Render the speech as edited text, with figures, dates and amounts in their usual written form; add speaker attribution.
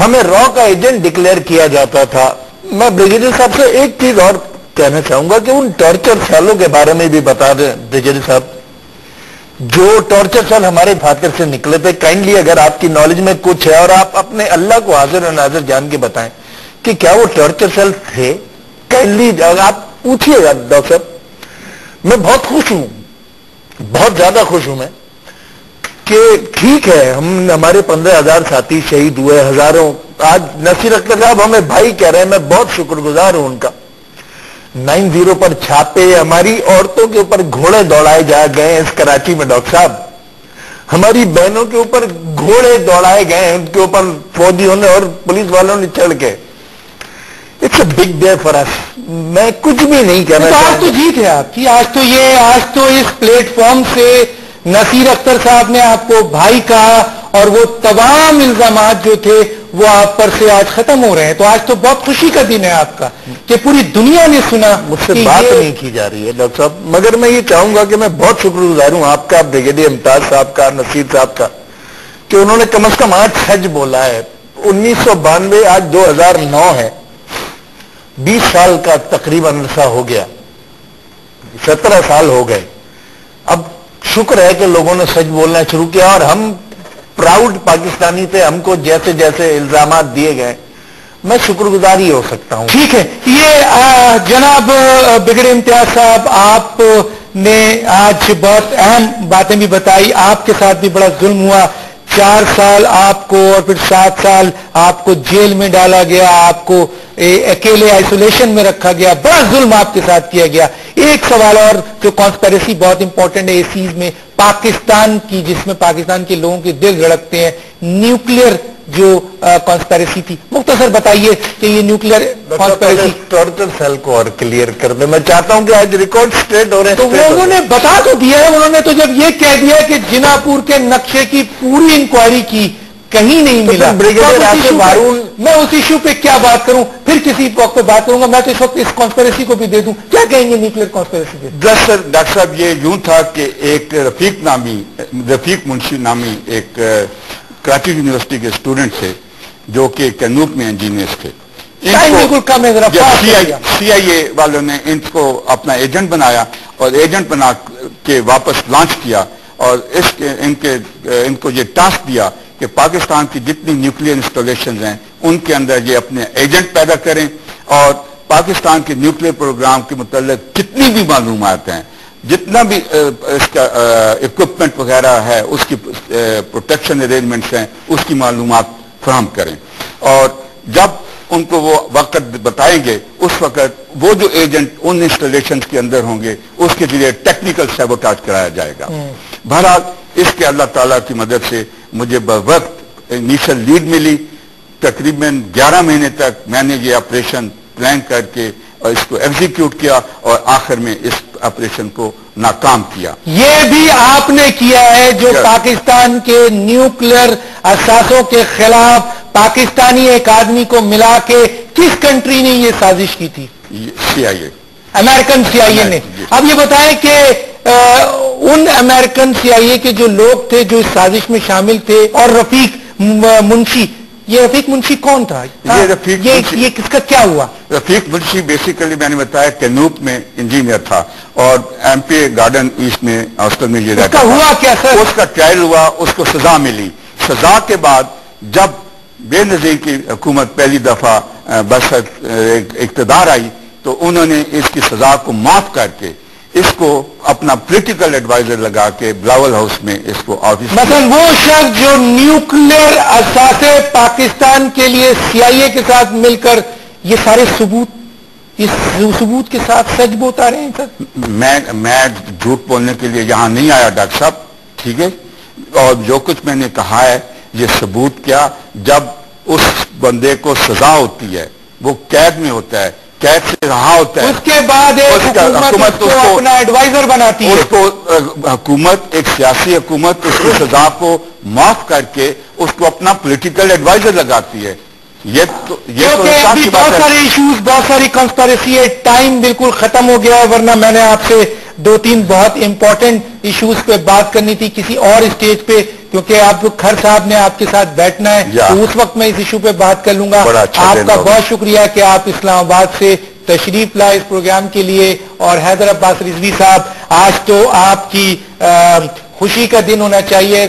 Speaker 1: ہمیں را کا ایجنٹ ڈکلیئر کیا جاتا تھا. میں بریگیڈیئر صاحب سے ایک چیز اور کہنا چاہوں گا کہ ان ٹارچر سیلوں کے بارے میں بھی بتا دیں بریگیڈیئر صاحب. جو ٹارچر سیل ہمارے فاتر سے نکلے تھے, کائنڈلی اگر آپ کی نالج میں کچھ ہے اور آپ اپنے اللہ کو حاضر و ناظر جان کے بتائیں کہ کیا وہ ٹارچر سیل تھے. کائنڈلی آپ پوچھیے گا ڈاکٹر صاحب. میں بہت خوش ہوں, بہت زیادہ خوش ہوں میں کہ ٹھیک ہے ہمارے 15,000 ساتھی شہید ہوئے, ہزاروں. آج نصیر اختر صاحب ہمیں بھائی کہہ رہے ہیں, میں بہت شکر گزار ہوں ان کا. 9/0 پر چھاپے, ہماری عورتوں کے اوپر گھوڑے دوڑائے جا گئے ہیں اس کراچی میں ڈاکٹر صاحب. ہماری بہنوں کے اوپر گھوڑے دوڑائے گئے ہیں, ان کے اوپر فوجیوں نے اور پولیس والوں نے چڑھ کے. It's a big day for us. میں کچھ بھی نہیں کہنا چاہتا.
Speaker 2: آج تو جیت ہے آپ کی. آج تو اس پلیٹ فارم سے نصیر اختر صاحب نے آپ کو بھائی کہا اور وہ تمام الزامات جو تھے وہ آپ پر سے آج ختم ہو رہے ہیں. تو آج تو بہت خوشی کا دن ہے آپ کا کہ پوری دنیا نے سنا.
Speaker 1: مجھ سے بات نہیں کی جا رہی ہے ڈاکٹر صاحب, مگر میں یہ چاہوں گا کہ میں بہت شکر گزار ہوں آپ کا, بریگیڈیئر امتیاز صاحب کا, نصیر صاحب کا, کہ انہوں نے کم از کم آج سچ بولا ہے. 1992 آج 2009 ہے, 20 سال کا تقریباً عرصہ ہو گیا, 17 سال ہو گئے. اب شکر ہے کہ لوگوں نے سچ بولنا شروع کیا اور ہم پراؤڈ پاکستانی تھے. ہم کو جیسے جیسے الزامات دیے گئے میں شکر گزار ہی ہو سکتا ہوں.
Speaker 2: ٹھیک ہے. یہ جناب بریگیڈیئر امتیاز صاحب, آپ نے آج بہت اہم باتیں بھی بتائی. آپ کے ساتھ بھی بڑا ظلم ہوا. 4 سال آپ کو اور پھر 7 سال آپ کو جیل میں ڈالا گیا, آپ کو اکیلے آئسولیشن میں رکھا گیا, بڑا ظلم آپ کے ساتھ کیا گیا. ایک سوال اور جو کانسپیریسی بہت امپورٹنٹ ہے اس چیز میں, پاکستان کی, جس میں پاکستان کے لوگوں کے دل دھڑکتے ہیں, نیوکلیئر جو کانسپیریسی تھی, مختصر بتائیے کہ یہ نیوکلیئر کانسپیریسی.
Speaker 1: ٹارچر سیل کو اور کلیئر کر دیں. میں چاہتا ہوں کہ آج ریکارڈ اسٹریٹ ہو رہے ہیں.
Speaker 2: تو وہ انہوں نے بتا تو دیا ہے. انہوں نے تو جب یہ کہہ دیا کہ جنا پور کے نقشے کی پوری انکوائری کی, کہیں نہیں ملا. میں اس ایشو پہ کیا بات کروں, پھر کسی وقت پہ بات کروں گا. میں تو اس وقت اس کانسپیریسی کو بھی دے دوں. کیا کہیں گے نیوکلیئر کانسپیریسی پہ؟
Speaker 3: ڈاکٹر صاحب یہ یوں تھا کہ ایک رفیق منشی نامی ایک کراچی یونیورسٹی کے اسٹوڈنٹ تھے جو کہ کنوپ میں انجینئرز تھے. سی آئی اے والوں نے ان کو اپنا ایجنٹ بنایا اور ایجنٹ بنا کے واپس لانچ کیا اور ان کو یہ ٹاسک دیا کہ پاکستان کی جتنی نیوکلیئر انسٹالیشنز ہیں ان کے اندر یہ اپنے ایجنٹ پیدا کریں اور پاکستان کے نیوکلیئر پروگرام کے متعلق جتنی بھی معلومات ہیں, جتنا بھی اس کا اکوپمنٹ وغیرہ ہے, اس کی پروٹیکشن ارینجمنٹس ہیں, اس کی معلومات فراہم کریں. اور جب ان کو وہ وقت بتائیں گے اس وقت وہ جو ایجنٹ ان انسٹالیشنز کے اندر ہوں گے اس کے ذریعے ٹیکنیکل سیبوٹاج کرایا جائے گا. بہرحال اس کے اللہ تعالیٰ کی مدد سے مجھے بوقت انیشل لیڈ ملی. تقریباً 11 مہینے تک میں نے یہ آپریشن پلان کر کے اور اس کو ایگزیکیوٹ کیا اور آخر میں اس آپریشن کو ناکام کیا.
Speaker 2: یہ بھی آپ نے کیا ہے جو پاکستان کے نیوکلیئر اثاثوں کے خلاف پاکستانی ایک آدمی کو ملا کے کس کنٹری نے یہ سازش کی تھی؟
Speaker 3: سی آئی اے,
Speaker 2: امریکن سی آئی اے نے. اب یہ بتائیں کہ ان امریکن سی آئی اے کے جو لوگ تھے جو اس سازش میں شامل تھے, اور رفیق منشی, یہ رفیق منشی کون تھا؟ یہ کس کا کیا ہوا؟
Speaker 3: رفیق منشی بیسیکلی میں نے بتایا کنوپ میں انجینئر تھا اور ایم پی گارڈن ایسٹ میں ہاسٹل میں یہ رہتا.
Speaker 2: ہوا کیا سر؟
Speaker 3: اس کا ٹرائل ہوا, اس کو سزا ملی. سزا کے بعد جب بے نظیر کی حکومت پہلی دفعہ بس اقتدار آئی تو انہوں نے اس کی سزا کو معاف کر کے اس کو اپنا پولیٹیکل ایڈوائزر لگا کے بلاول ہاؤس میں اس کو آفس.
Speaker 2: مثلا وہ شخص جو نیوکلیئر اثاثے پاکستان کے لیے سی آئی اے کے ساتھ مل کر یہ سارے ثبوت کے ساتھ سچ بتا رہے ہیں سر.
Speaker 3: میں جھوٹ بولنے کے لیے یہاں نہیں آیا ڈاکٹر صاحب, ٹھیک ہے, اور جو کچھ میں نے کہا ہے یہ ثبوت کیا, جب اس بندے کو سزا ہوتی ہے وہ قید میں ہوتا ہے, قید سے رہا ہوتا ہے,
Speaker 2: اس کے بعد حکومت کو اپنا ایڈوائزر بناتی ہے.
Speaker 3: اس کو حکومت, ایک سیاسی حکومت اس کی سزا کو معاف کر کے اس کو اپنا پولیٹیکل ایڈوائزر لگاتی ہے. یہ
Speaker 2: بہت سارے ایشوز, بہت ساری کنسپیریسی ہے. ٹائم بالکل ختم ہو گیا ہے, ورنہ میں نے آپ سے 2-3 بہت امپورٹنٹ ایشوز پہ بات کرنی تھی کسی اور اسٹیج پہ. کیونکہ آپ خر صاحب نے آپ کے ساتھ بیٹھنا ہے تو اس وقت میں اس ایشو پہ بات کر لوں گا. آپ کا بہت شکریہ کہ آپ اسلام آباد سے تشریف لائے اس پروگرام کے لیے. اور حیدر عباس رضوی صاحب، آج تو آپ کی خوشی کا دن ہونا چاہیے.